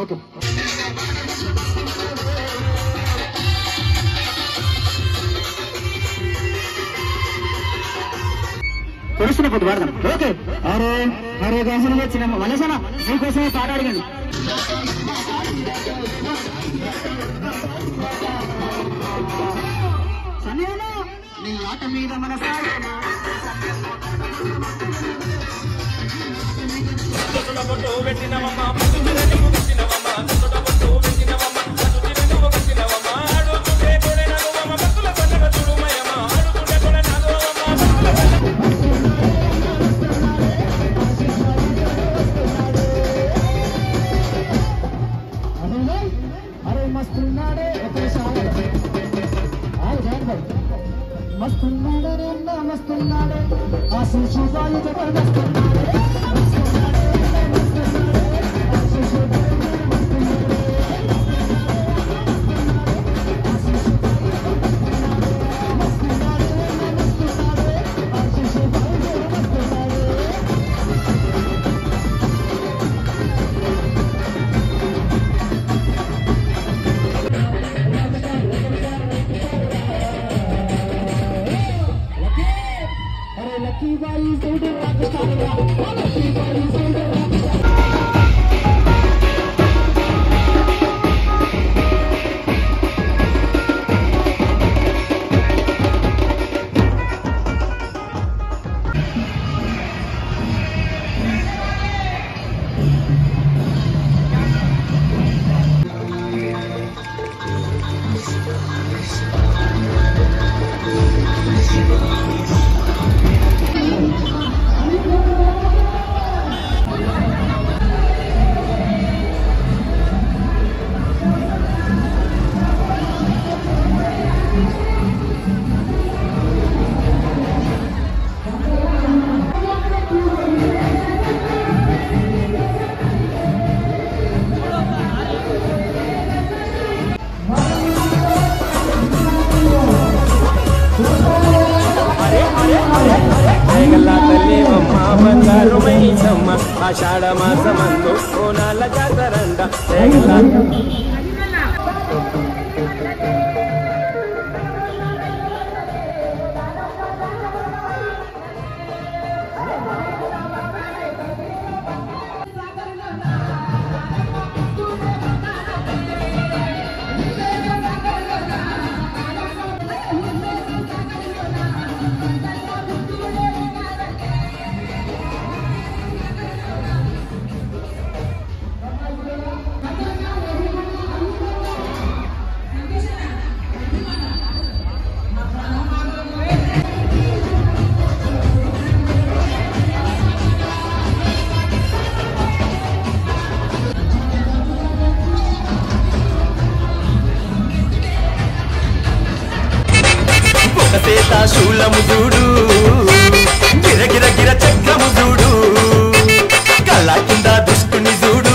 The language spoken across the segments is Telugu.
ఓకే తెలుసిన పొద్దు వాడదాం. ఓకే అరే అరే కోసం వచ్చిన వలసన మీకోసమే పాట అడిగాను. సమయంలో నీ ఆట మీద మన మస్తున్నాడే మస్తున్నాడే ఆశీషు బాలు జబర్దస్తున్నాడే ఆషాఢ మాసమందు కోనాల జాతరండ శూలము చూడు గిరగిర గిర చక్రము చూడు కళ్ళ కింద దుష్టుని చూడు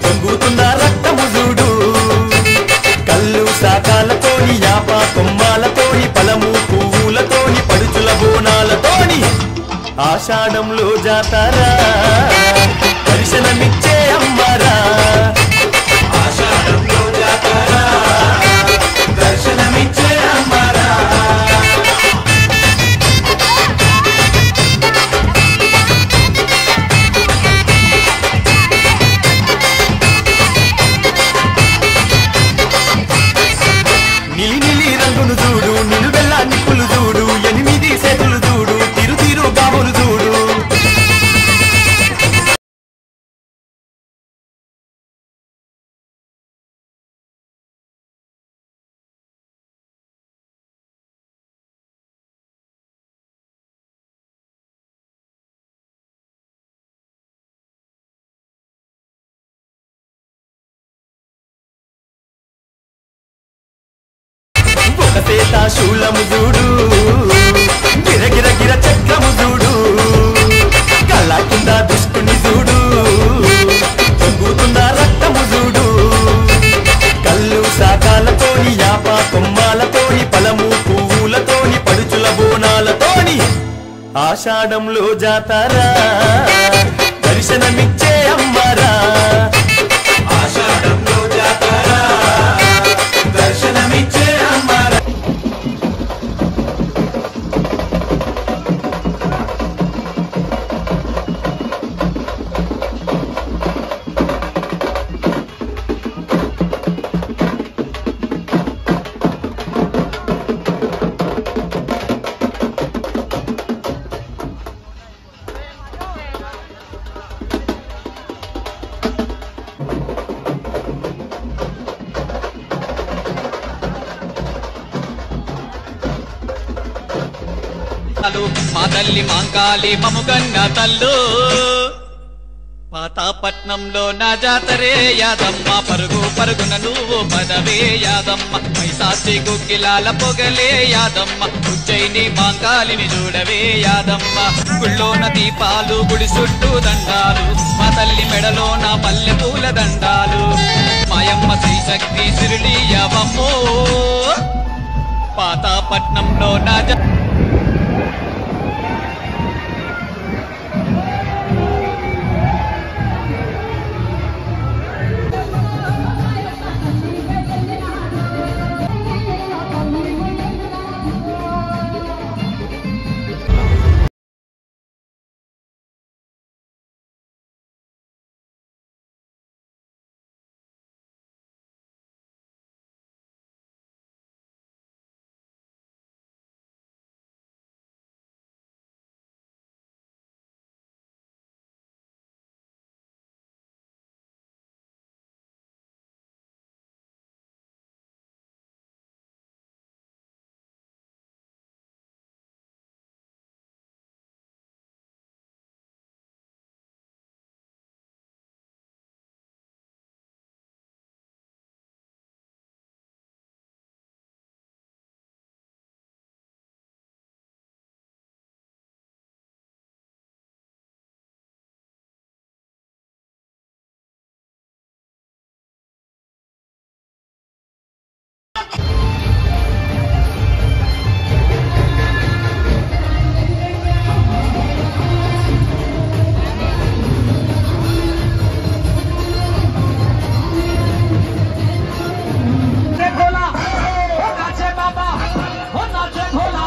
పొంగుతున్న రక్తము చూడు కళ్ళు శాఖలతోని యాప కొమ్మాలతోని పలము పువ్వులతోని పడుచుల బోనాలతోని ఆషాఢంలో జాతరా దర్శనమిచ్చే అమ్మరా ఆషాఢంలో జాతరా దర్శనమిచ్చే అమ్మరా నిలి నిలి రంగును చూడు నిలువెల్ల నిప్పులు చూడు 8 సేతులు చూడు తిరు తిరు గాములు చూడు సీతా శూలము చూడు గిరగిర గిర చక్రము చూడు కళ్ళ కింద దుష్టుని చూడు పొంగుతున్న రక్తము చూడు కళ్ళు శాఖలతోని యాప కొమ్మాలతోని పలము పువ్వులతోని పడుచుల బోనాలతోని ఆషాఢంలో జాతరా దండాలు మా తల్లి మాంకాళి మముగన్న తల్లు పాతాపట్నంలో నా జాతరే యాదమ్మ పరుగు పరుగున నువ్వు పదవే యాదమ్మ మైసాచి గుగ్గిలాల పొగలే యాదమ్మ ఉజ్జయిని మాంకాళిని చూడవే యాదమ్మ గుళ్ళోన దీపాలు గుడి చుట్టూ దండాలు మా తల్లి మెడలోన మల్లె పూల దండాలు మాయమ్మ శ్రీశక్తి సిరులియవమ్మో పాతాపట్నంలో నా भोला